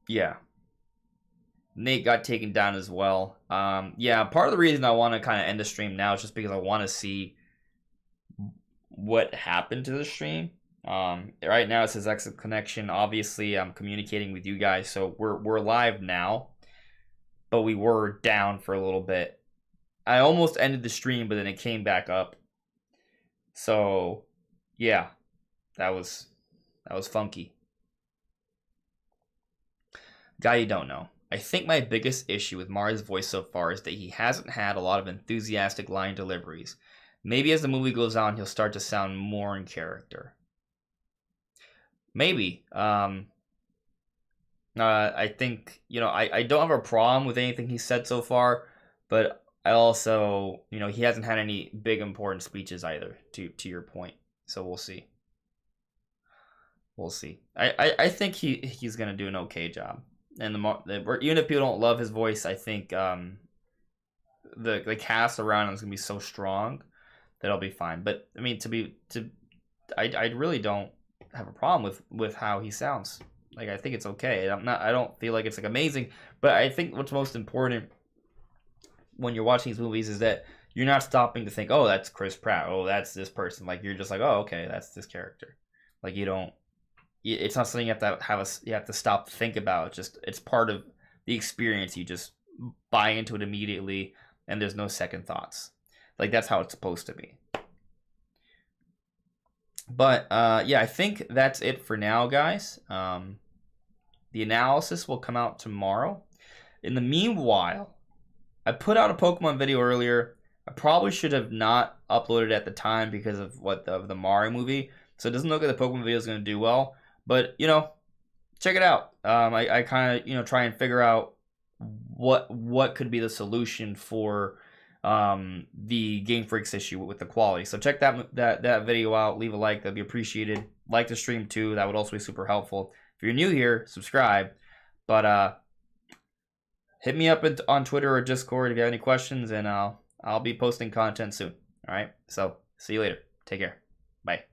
Yeah, Nate got taken down as well. Yeah, part of the reason I want to kind of end the stream now is just because I want to see what happened to the stream. Right now it says exit connection. Obviously I'm communicating with you guys, so we're live now, but we were down for a little bit. I almost ended the stream, but then it came back up. So yeah, that was funky. Guy you don't know. I think my biggest issue with Mario's voice so far is that he hasn't had a lot of enthusiastic line deliveries. Maybe as the movie goes on, he'll start to sound more in character. Maybe. I think, you know, I don't have a problem with anything he said so far, but I also, you know, he hasn't had any big important speeches either, to your point. So we'll see. We'll see. I think he's going to do an okay job. And even if people don't love his voice, I think the cast around him is going to be so strong that'll be fine. But I mean, I really don't have a problem with how he sounds. Like, I think it's okay. I don't feel like it's like amazing, but I think what's most important when you're watching these movies is that you're not stopping to think, oh, that's Chris Pratt, oh, that's this person. Like, you're just like, oh, okay, that's this character. Like, it's not something you have to stop to think about. It's part of the experience. You just buy into it immediately, and there's no second thoughts. Like, that's how it's supposed to be. But yeah, I think that's it for now, guys. The analysis will come out tomorrow. In the meanwhile, I put out a Pokemon video earlier. I probably should have not uploaded it at the time because of the Mario movie. So it doesn't look like the Pokemon video is going to do well. But, you know, check it out. I kind of, you know, try and figure out what could be the solution for the Game Freaks issue with the quality. So check that video out. Leave a like. That'd be appreciated. Like the stream too. That would also be super helpful. If you're new here, subscribe. But hit me up on Twitter or Discord if you have any questions, and I'll be posting content soon. All right. So see you later. Take care. Bye.